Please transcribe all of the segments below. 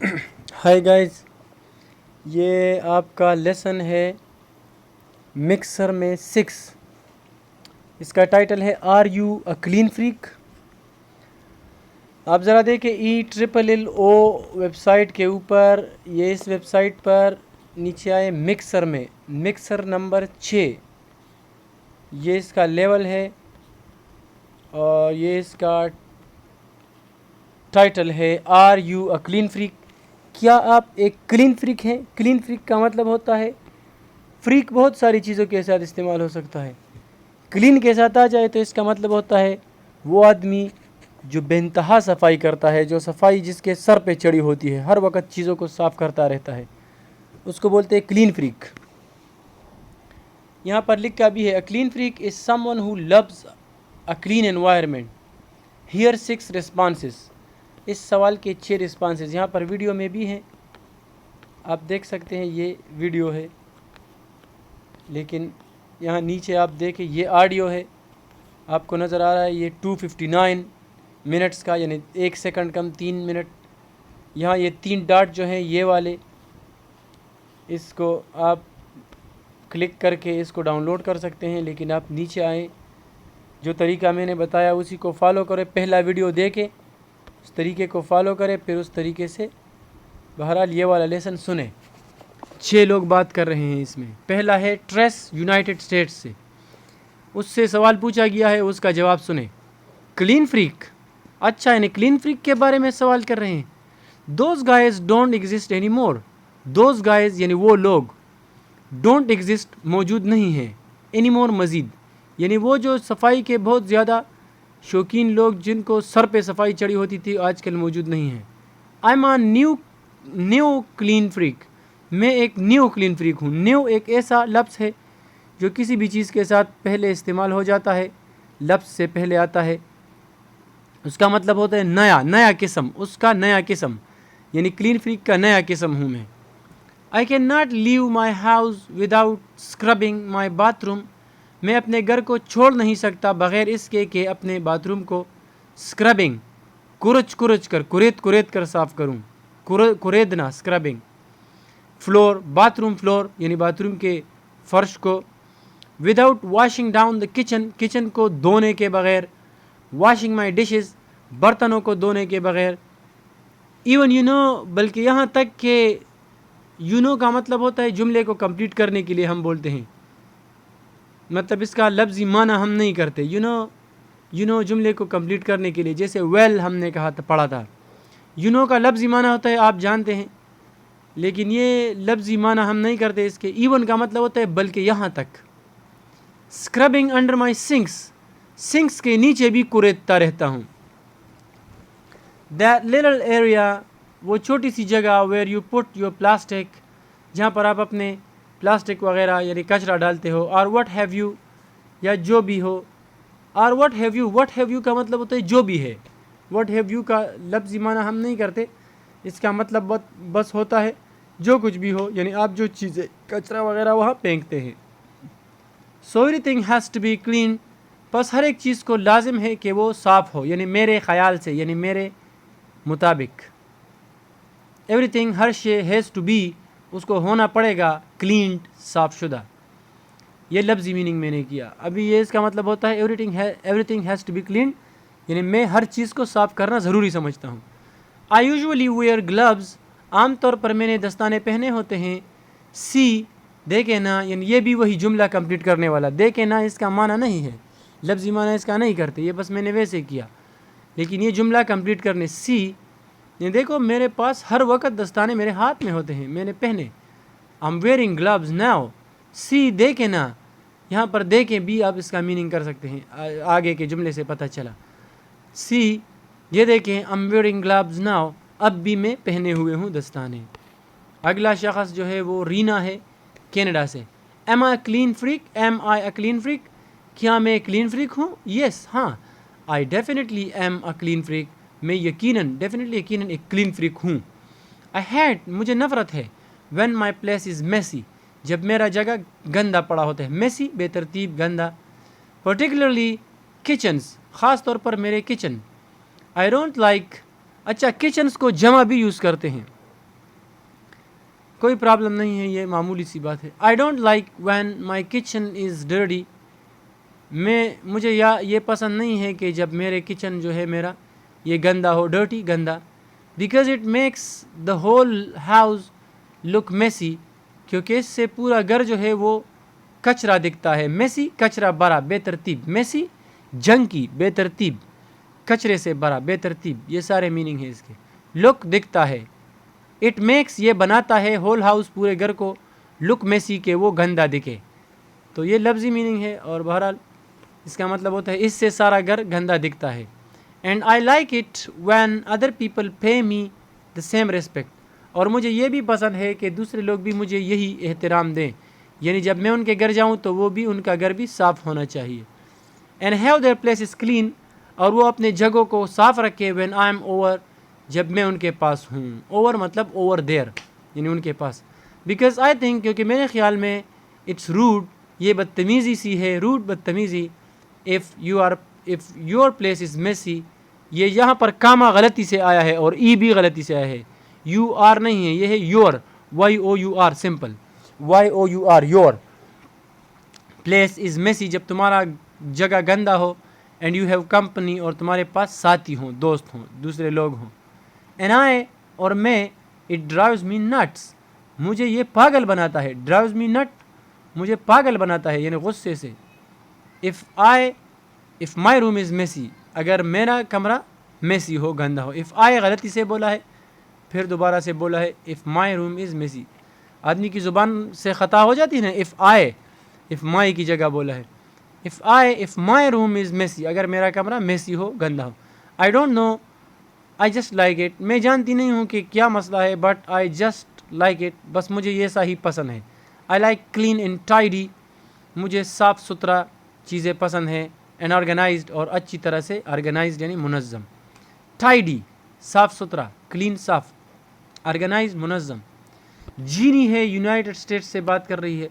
High guys, یہ آپ کا لیسن ہے مکسر میں 6۔ اس کا ٹائٹل ہے are you a clean freak. آپ ذرا دیکھیں ELLO ویب سائٹ کے اوپر، یہ اس ویب سائٹ پر نیچے آئے مکسر میں مکسر نمبر 6، یہ اس کا لیول ہے اور یہ اس کا ٹائٹل ہے are you a clean freak. کیا آپ ایک کلین فریک ہیں؟ کلین فریک کا مطلب ہوتا ہے، فریک بہت ساری چیزوں کے ساتھ استعمال ہو سکتا ہے، کلین کے ساتھ آ جائے تو اس کا مطلب ہوتا ہے وہ آدمی جو بے انتہا صفائی کرتا ہے، جو صفائی جس کے سر پہ چڑھی ہوتی ہے، ہر وقت چیزوں کو صاف کرتا رہتا ہے، اس کو بولتے ہیں کلین فریک۔ یہاں پر لکھا بھی ہے، a clean freak is someone who loves a clean environment. Here 6 responses. اس سوال کے 6 ریسپانسز یہاں پر ویڈیو میں بھی ہیں، آپ دیکھ سکتے ہیں، یہ ویڈیو ہے، لیکن یہاں نیچے آپ دیکھیں یہ آڈیو ہے، آپ کو نظر آ رہا ہے یہ 259 منٹس کا، یعنی 1 سیکنڈ کم 3 منٹ۔ یہاں یہ 3 ڈاٹ جو ہیں یہ والے، اس کو آپ کلک کر کے اس کو ڈاؤن لوڈ کر سکتے ہیں، لیکن آپ نیچے آئیں، جو طریقہ میں نے بتایا اسی کو فالو کریں، پہلا ویڈیو دیکھیں، اس طریقے کو فالو کریں، پھر اس طریقے سے بہرحال یہ والا لیسن سنیں۔ 6 لوگ بات کر رہے ہیں اس میں۔ پہلا ہے ٹریس، یونائٹڈ اسٹیٹس سے، اس سے سوال پوچھا گیا ہے، اس کا جواب سنیں۔ کلین فریک، اچھا یعنی کلین فریک کے بارے میں سوال کر رہے ہیں۔ Those guys don't exist any more. Those guys یعنی وہ لوگ، ڈونٹ ایگزسٹ موجود نہیں ہیں، اینی مور مزید، یعنی وہ جو صفائی کے بہت زیادہ شوقین لوگ جن کو سر پہ صفائی چڑھی ہوتی تھی آج کل موجود نہیں ہیں۔ I am a new clean freak, میں ایک نیو کلین فریک ہوں۔ نیو ایک ایسا لفظ ہے جو کسی بھی چیز کے ساتھ پہلے استعمال ہو جاتا ہے، لفظ سے پہلے آتا ہے، اس کا مطلب ہوتا ہے نیا قسم، اس کا نیا قسم، یعنی کلین فریک کا نیا قسم ہوں میں۔ I cannot leave my house without scrubbing my bathroom. میں اپنے گھر کو چھوڑ نہیں سکتا بغیر اس کے کہ اپنے باتھ روم کو اسکربنگ، کورچ کر صاف کروں، کوریدنا، اسکربنگ۔ فلور، باتھ روم فلور یعنی باتھ روم کے فرش کو۔ Without washing down the kitchen, kitchen کو دھونے کے بغیر۔ واشنگ مائی ڈشز، برتنوں کو دھونے کے بغیر۔ ایون بلکہ یہاں تک کہ کا مطلب ہوتا ہے جملے کو کمپلیٹ کرنے کے لیے ہم بولتے ہیں، مطلب اس کا لفظی معنی ہم نہیں کرتے۔ جملے کو کمپلیٹ کرنے کے لیے، جیسے ویل ہم نے کہا تھا، پڑھا تھا، کا لفظی معنی ہوتا ہے آپ جانتے ہیں، لیکن یہ لفظی معنی ہم نہیں کرتے اس کے۔ ایون کا مطلب ہوتا ہے بلکہ یہاں تک۔ اسکربنگ انڈر مائی سنکس کے نیچے بھی کوریدتا رہتا ہوں۔ دیٹ لٹل ایریا، وہ چھوٹی سی جگہ، where you put your plastic, جہاں پر آپ اپنے پلاسٹک وغیرہ یعنی کچرا ڈالتے ہو، اور واٹ ہیو یو، یا جو بھی ہو، اور واٹ ہیو یو کا مطلب ہوتا ہے جو بھی ہے۔ واٹ ہیو یو کا لفظی معنی ہم نہیں کرتے، اس کا مطلب بس ہوتا ہے جو کچھ بھی ہو، یعنی آپ جو چیزیں کچرا وغیرہ وہاں پھینکتے ہیں۔ So everything has to be clean, بس ہر ایک چیز کو لازم ہے کہ وہ صاف ہو، یعنی میرے خیال سے، یعنی میرے مطابق۔ ایوری تھنگ، ہر شے، ہیز ٹو بی، اس کو ہونا پڑے گا، کلینڈ، صاف شدہ۔ یہ لفظی میننگ میں نے کیا۔ ابھی یہ اس کا مطلب ہوتا ہے everything has to be cleaned, یعنی میں ہر چیز کو صاف کرنا ضروری سمجھتا ہوں۔ آئی یوزولی ویئر گلوز، عام طور پر میں نے دستانے پہنے ہوتے ہیں۔ سی، دیکھے نا، یعنی یہ بھی وہی جملہ کمپلیٹ کرنے والا۔ دیکھے نا اس کا معنی نہیں ہے، لفظی معنی اس کا نہیں کرتے، یہ بس میں نے ویسے کیا، لیکن یہ جملہ کمپلیٹ کرنے سی، یعنی دیکھو میرے پاس ہر وقت دستانے میرے ہاتھ میں ہوتے ہیں، میں نے پہنے۔ I'm wearing gloves now. سی، دیکھیں نا، یہاں پر دیکھیں بھی آپ اس کا میننگ کر سکتے ہیں، آگے کے جملے سے پتہ چلا۔ سی، یہ دیکھیں I'm wearing gloves now، اب بھی میں پہنے ہوئے ہوں دستانے۔ اگلا شخص جو ہے وہ رینا ہے، کینیڈا سے۔ Am I a clean freak? Am I a clean freak؟ کیا میں کلین فریک ہوں؟ یس، ہاں۔ I definitely am a clean freak، میں یقیناً ایک کلین فریک ہوں۔ I hate، مجھے نفرت ہے، when my place is messy، جب میرا جگہ گندا پڑا ہوتا ہے۔ میسی، بے ترتیب، گندا۔ particularly kitchens، خاص طور پر میرے کچن۔ I don't like، اچھا کچنس کو جمع بھی یوز کرتے ہیں، کوئی پرابلم نہیں ہے، یہ معمولی سی بات ہے. آئی don't like when my kitchen is dirty. مجھے یہ پسند نہیں ہے کہ جب میرے کچن جو ہے میرا یہ گندا ہو، ڈرٹی، گندا. Because it makes the whole house look messy. کیونکہ اس سے پورا گھر جو ہے وہ کچرا دکھتا ہے. میسی کچرا بھرا، بے ترتیب. میسی جنکی، بے ترتیب، کچرے سے بھرا، بے ترتیب. یہ سارے میننگ ہے اس کے. لک دکھتا ہے. اٹ میکس یہ بناتا ہے ہول ہاؤس پورے گھر کو لک میسی کہ وہ گندا دکھے. تو یہ لفظی میننگ ہے اور بہرحال اس کا مطلب ہوتا ہے اس سے سارا گھر گندا دکھتا ہے. And I like it when other people pay me the same respect. اور مجھے یہ بھی پسند ہے کہ دوسرے لوگ بھی مجھے یہی احترام دیں. یعنی جب میں ان کے گھر جاؤں تو وہ بھی ان کا گھر بھی صاف ہونا چاہیے. And have their place is clean. اور وہ اپنے جگہوں کو صاف رکھے وین آئی ایم اوور. جب میں ان کے پاس ہوں. اوور مطلب اوور دیر، یعنی ان کے پاس. بیکاز آئی تھنک، کیونکہ میرے خیال میں اٹس روڈ، یہ بدتمیزی سی ہے. روڈ بدتمیزی. If your place is messy. یہ یہاں پر کاما غلطی سے آیا ہے اور ای بھی غلطی سے آیا ہے. یو آر نہیں ہے، یہ ہے your. Y O U R, simple. Y O U R, your place is messy. جب تمہارا جگہ گندا ہو. اینڈ یو ہیو کمپنی، اور تمہارے پاس ساتھی ہوں، دوست ہوں، دوسرے لوگ ہوں. اینڈ آئی، اور میں، اٹ ڈرائیوز می نٹس. مجھے یہ پاگل بناتا ہے. ڈرائیوز می نٹ، مجھے پاگل بناتا ہے، یعنی غصے سے. If my room is messy. اگر میرا کمرہ میسی ہو، گندا ہو. اف آئی غلطی سے بولا ہے، پھر دوبارہ سے بولا ہے if my room is Messi. آدمی کی زبان سے خطا ہو جاتی ہے نا. اف مائی کی جگہ بولا ہے if my room is messy. اگر میرا کمرہ میسی ہو، گندا ہو. I don't know, I just like it. میں جانتی نہیں ہوں کہ کیا مسئلہ ہے، but I just like it. بس مجھے یہ سا ہی پسند ہے. I like clean and tidy. مجھے صاف ستھرا چیزیں پسند ہیں. اینڈ آرگنائزڈ، اور اچھی طرح سے آرگنائزڈ یعنی منظم. ٹائڈی صاف ستھرا، کلین صاف، آرگنائز منظم. جینی ہے یونائٹڈ اسٹیٹس سے بات کر رہی ہے.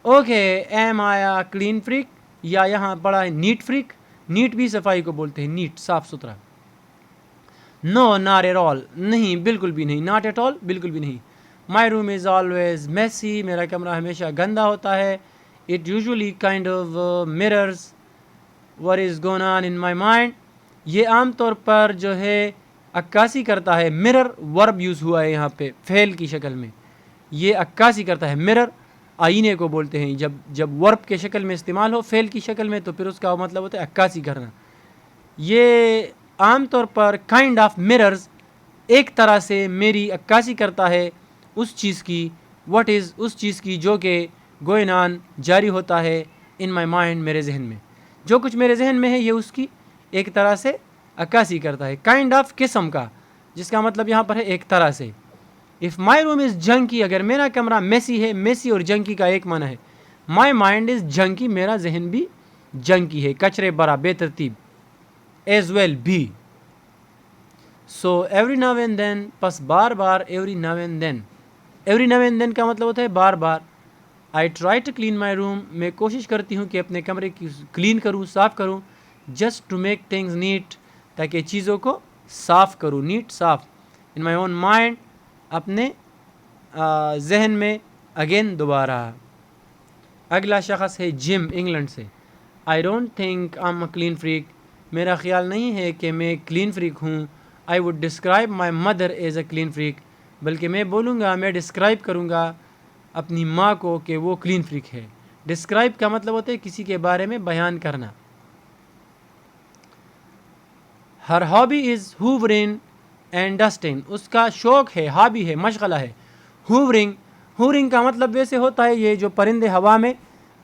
اوکے، ایم آیا کلین فریک، یا یہاں پڑا ہے نیٹ فریک. نیٹ بھی صفائی کو بولتے ہیں، نیٹ صاف ستھرا. نو ناٹ ایٹ آل، نہیں بالکل بھی نہیں. ناٹ ایٹ آل بالکل بھی نہیں. مائی روم از آلویز میسی. میرا کمرہ ہمیشہ گندا ہوتا ہے. It usually kind of mirrors what is going on in my mind. یہ عام طور پر جو ہے عکاسی کرتا ہے. mirror ورب یوز ہوا ہے یہاں پہ فعل کی شکل میں. یہ عکاسی کرتا ہے. mirror آئینے کو بولتے ہیں. جب ورب کے شکل میں استعمال ہو فعل کی شکل میں، تو پھر اس کا مطلب ہوتا ہے عکاسی کرنا. یہ عام طور پر کائنڈ آف mirrors، ایک طرح سے میری عکاسی کرتا ہے اس چیز کی. what is، اس چیز کی جو کہ going on، جاری ہوتا ہے. in my mind، میرے ذہن میں. جو کچھ میرے ذہن میں ہے یہ اس کی ایک طرح سے عکاسی کرتا ہے. کائنڈ آف قسم کا، جس کا مطلب یہاں پر ہے ایک طرح سے. اف مائی روم از جنکی، اگر میرا کمرہ میسی ہے. میسی اور جنکی کا ایک معنی ہے. مائی مائنڈ از جنکی، میرا ذہن بھی جنکی ہے، کچرے برا، بے ترتیب. ایز ویل بھی. So every now and then, پس بار بار. Every now and then, every now and then کا مطلب ہوتا ہے بار بار. I try to clean my room, میں کوشش کرتی ہوں کہ اپنے کمرے کی کلین کروں، صاف کروں. Just to make things neat, تاکہ چیزوں کو صاف کروں. نیٹ صاف. ان مائی اون مائنڈ، اپنے ذہن میں. اگین دوبارہ. اگلا شخص ہے جم، انگلینڈ سے. I don't think I am a clean freak. میرا خیال نہیں ہے کہ میں کلین فریک ہوں. I would describe my mother as a clean freak. بلکہ میں بولوں گا، میں ڈسکرائب کروں گا اپنی ماں کو کہ وہ کلین فریک ہے. ڈسکرائب کا مطلب ہوتا ہے کسی کے بارے میں بیان کرنا. Her hobby is hoovering and dusting. اس کا شوق ہے، ہابی ہے، مشغلہ ہے. ہوورنگ، ہوورنگ کا مطلب ویسے ہوتا ہے یہ جو پرندے ہوا میں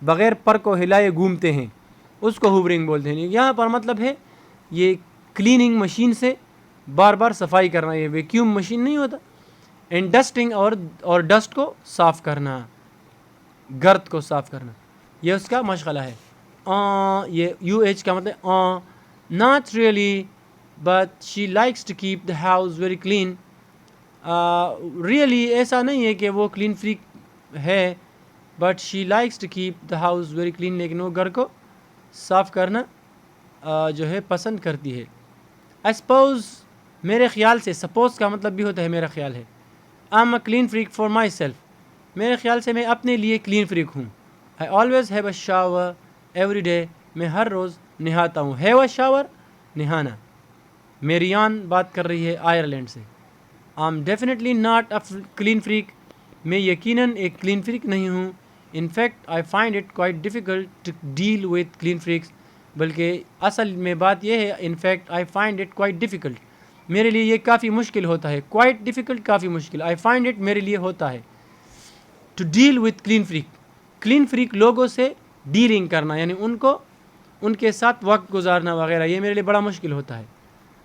بغیر پر کو ہلائے گھومتے ہیں، اس کو ہوورنگ بولتے ہیں. یہاں پر مطلب ہے یہ کلیننگ مشین سے بار بار صفائی کرنا. یہ ویکیوم مشین نہیں ہوتا. اینڈ ڈسٹنگ، اور ڈسٹ کو صاف کرنا، گرد کو صاف کرنا، یہ اس کا مشغلہ ہے. یہ یو ایچ کا مطلب not really but she likes to keep the house very clean. Really ایسا نہیں ہے کہ وہ کلین فریک ہے، but she likes to keep the house very clean. لیکن وہ گھر کو صاف کرنا جو ہے پسند کرتی ہے. آئی سپوز، میرے خیال سے. سپوز کا مطلب بھی ہوتا ہے میرا خیال ہے. I am a clean freak for my self, میرے خیال سے میں اپنے لیے کلین فریک ہوں. I always have a shower every day, میں ہر روز نہاتا ہوں. ہیو اے شاور، نہانا. میریان بات کر رہی ہے آئرلینڈ سے. I am definitely not a clean freak, میں یقیناً ایک کلین فریک نہیں ہوں. In fact I find it quite difficult to deal with clean freaks, بلکہ اصل میں بات یہ ہے in fact I find it quite difficult, میرے لیے یہ کافی مشکل ہوتا ہے. کوائٹ ڈیفیکلٹ، کافی مشکل. آئی فائنڈ اٹ، میرے لیے ہوتا ہے. To deal with clean freak, clean freak لوگوں سے ڈیلنگ کرنا، یعنی ان کے ساتھ وقت گزارنا وغیرہ، یہ میرے لیے بڑا مشکل ہوتا ہے.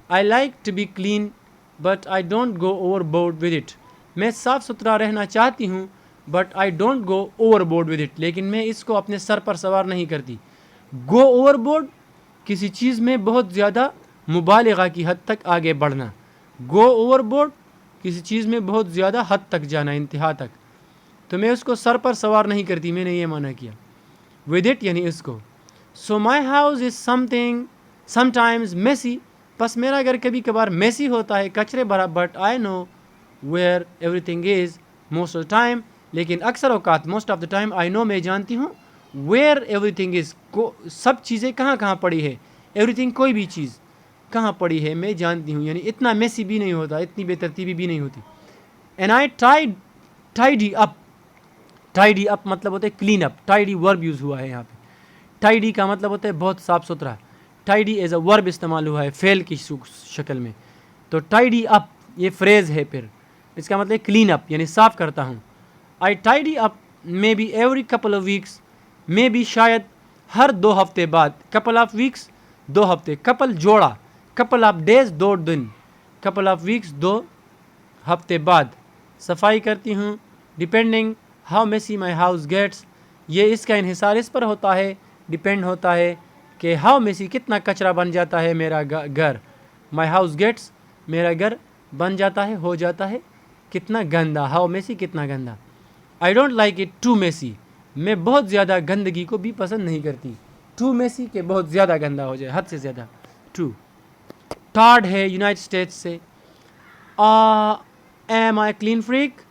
I like to be clean but I don't go overboard with it, میں صاف ستھرا رہنا چاہتی ہوں but I don't go overboard with it, لیکن میں اس کو اپنے سر پر سوار نہیں کرتی. گو اوور بورڈ، کسی چیز میں بہت زیادہ مبالغہ کی حد تک آگے بڑھنا. گو اوور بورڈ، کسی چیز میں بہت زیادہ حد تک جانا، انتہا تک. تو میں اس کو سر پر سوار نہیں کرتی، میں نے یہ معنی کیا. ود اٹ یعنی اس کو. So my house is sometimes messy, بس میرا گھر کبھی کبھار میسی ہوتا ہے، کچرے بھرا. But I know where everything is most of the time, لیکن اکثر اوقات، most of the time, I know میں جانتی ہوں، ویئر ایوری تھنگ از، سب چیزیں کہاں کہاں پڑی ہے. ایوری تھنگ، کوئی بھی چیز کہاں پڑی ہے میں جانتی ہوں، یعنی اتنا میسی بھی نہیں ہوتا، اتنی بے ترتیبی بھی نہیں ہوتی. And I tidy up. Tidy اپ مطلب ہوتا ہے کلین اپ. ٹائڈی ورب یوز ہوا ہے یہاں پہ. ٹائڈی کا مطلب ہوتا ہے بہت صاف ستھرا. ٹائڈی ایز اے ورب استعمال ہوا ہے فعل کی شکل میں. تو ٹائڈی اپ یہ فریز ہے، پھر اس کا مطلب کلین اپ یعنی صاف کرتا ہوں. I tidy up maybe every couple of weeks, maybe شاید ہر 2 ہفتے بعد. کپل آف ویکس 2 ہفتے، کپل جوڑا، کپل آف ڈیز 2 دن، کپل آف ویکس 2 ہفتے بعد صفائی کرتی ہوں. Depending how messy my house gets, یہ اس کا انحصار اس پر ہوتا ہے، ڈپینڈ ہوتا ہے کہ ہاؤ میسی کتنا کچرا بن جاتا ہے میرا گھر. مائی ہاؤس گیٹس، میرا گھر بن جاتا ہے، ہو جاتا ہے کتنا گندا. ہاؤ میسی کتنا گندا. I don't like it too messy, میں بہت زیادہ گندگی کو بھی پسند نہیں کرتی. ٹو میسی کہ بہت زیادہ گندا ہو جائے، حد سے زیادہ. ٹو. ٹارڈ ہے یونائٹڈ اسٹیٹس سے. ایم آئی کلین فریک،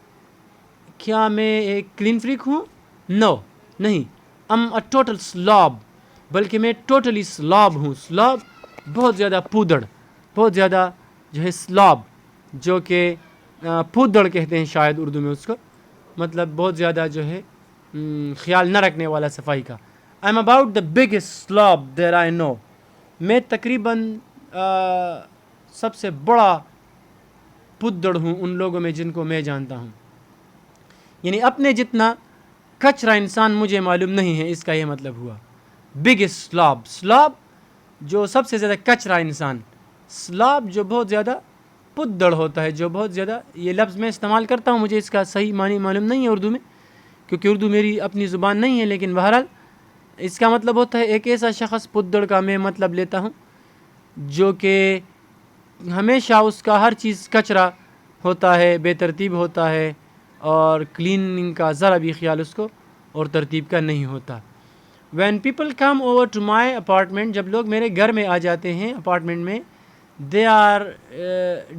کیا میں ایک کلین فریک ہوں؟ نو، نہیں. اے ٹوٹل سلاب، بلکہ میں ٹوٹلی سلاب ہوں. سلاب بہت زیادہ پودڑ، بہت زیادہ جو ہے سلاب، جو کہ پودڑ کہتے ہیں شاید اردو میں اس کو، مطلب بہت زیادہ جو ہے خیال نہ رکھنے والا صفائی کا. I am about the biggest slob there I know, میں تقریباً سب سے بڑا پودڑ ہوں ان لوگوں میں جن کو میں جانتا ہوں. یعنی اپنے جتنا کچرا انسان مجھے معلوم نہیں ہے، اس کا یہ مطلب ہوا. بگیسٹ سلاب، سلاب جو سب سے زیادہ کچرا انسان، سلاب جو بہت زیادہ پودڑ ہوتا ہے، جو بہت زیادہ، یہ لفظ میں استعمال کرتا ہوں، مجھے اس کا صحیح معنی معلوم نہیں ہے اردو میں، کیونکہ اردو میری اپنی زبان نہیں ہے. لیکن بہرحال اس کا مطلب ہوتا ہے ایک ایسا شخص، پودڑ کا میں مطلب لیتا ہوں جو کہ ہمیشہ اس کا ہر چیز کچرا ہوتا ہے، بے ترتیب ہوتا ہے، اور کلیننگ کا ذرا بھی خیال اس کو اور ترتیب کا نہیں ہوتا. When people come over to my apartment, جب لوگ میرے گھر میں آ جاتے ہیں، اپارٹمنٹ میں، they are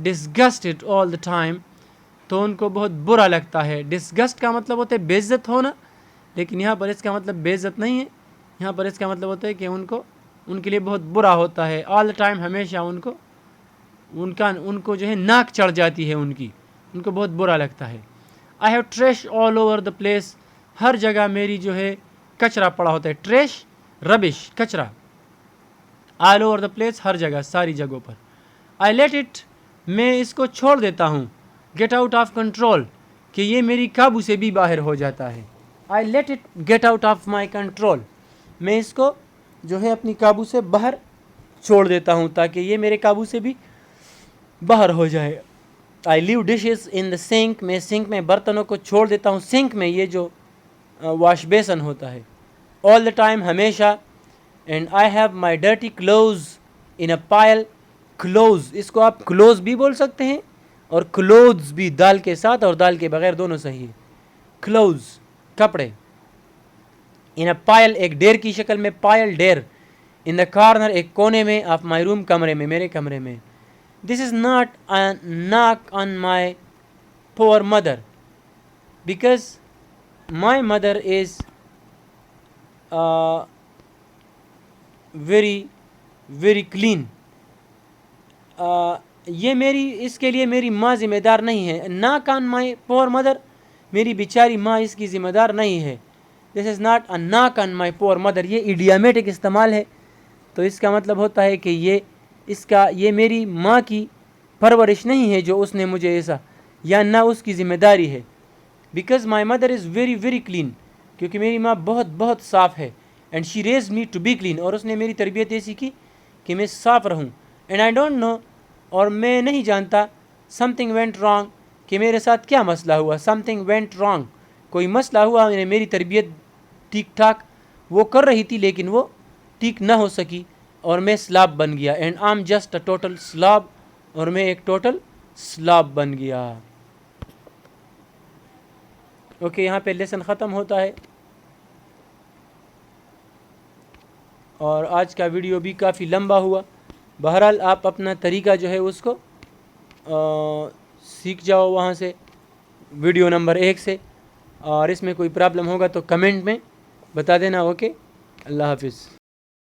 disgusted all the time, تو ان کو بہت برا لگتا ہے. ڈسگسٹ کا مطلب ہوتا ہے بے عزت ہونا، لیکن یہاں پر اس کا مطلب بے عزت نہیں ہے، یہاں پر اس کا مطلب ہوتا ہے کہ ان کے لیے بہت برا ہوتا ہے. آل دا ٹائم، ہمیشہ ان کو جو ہے ناک چڑھ جاتی ہے ان کو بہت برا لگتا ہے. I have trash all over the place, ہر جگہ میری جو ہے کچرا پڑا ہوتا ہے. ٹریش ربش، کچرا. آل اوور دا پلیس، ہر جگہ، ساری جگہوں پر. آئی لیٹ اٹ، میں اس کو چھوڑ دیتا ہوں. گیٹ آؤٹ آف کنٹرول، کہ یہ میری قابو سے بھی باہر ہو جاتا ہے. I let it get out of my control, میں اس کو جو ہے اپنی قابو سے باہر چھوڑ دیتا ہوں تاکہ یہ میرے قابو سے بھی باہر ہو جائے. آئی لیو ڈشز ان دا سنک، میں سنک میں برتنوں کو چھوڑ دیتا ہوں. سنک میں یہ جو واش بیسن ہوتا ہے. آل دا ٹائم، ہمیشہ. And I have my dirty clothes in a pile. Clothes, اس کو آپ کلوز بھی بول سکتے ہیں اور کلوز بھی، دال کے ساتھ اور دال کے بغیر دونوں صحیح ہے. کلوز، کپڑے. ان اے پائل، ایک ڈیر کی شکل میں. پائل، ڈیر. ان دا کارنر، ایک کونے میں. آف مائی روم، کمرے میں، میرے کمرے میں. دس از ناٹ اے ناک آن مائی poor mother because my mother is very clean. یہ میری اس کے لیے میری ماں ذمہ دار نہیں ہے. knock on my poor mother, میری بیچاری ماں اس کی ذمہ دار نہیں ہے. this is not a knock on my poor mother. یہ ایڈیامیٹک استعمال ہے, تو اس کا مطلب ہوتا ہے کہ یہ میری ماں کی پرورش نہیں ہے جو اس نے مجھے ایسا, یا نہ اس کی ذمہ داری ہے. Because my mother is very clean, کیونکہ میری ماں بہت صاف ہے. And she raise me to be clean, اور اس نے میری تربیت ایسی کی کہ میں صاف رہوں. اینڈ آئی ڈونٹ نو, اور میں نہیں جانتا, سم تھنگ وینٹ رانگ, کہ میرے ساتھ کیا مسئلہ ہوا. سم تھنگ وینٹ رانگ, کوئی مسئلہ ہوا, میری تربیت ٹھیک ٹھاک وہ کر رہی تھی لیکن وہ ٹھیک نہ ہو سکی اور میں سلاب بن گیا. And I am just a total slob, اور میں ایک ٹوٹل سلاب بن گیا. اوکے, یہاں پہ لیسن ختم ہوتا ہے, اور آج کا ویڈیو بھی کافی لمبا ہوا. بہرحال آپ اپنا طریقہ جو ہے اس کو سیکھ جاؤ وہاں سے, ویڈیو نمبر 1 سے, اور اس میں کوئی پرابلم ہوگا تو کمنٹ میں بتا دینا. اوکے, اللہ حافظ.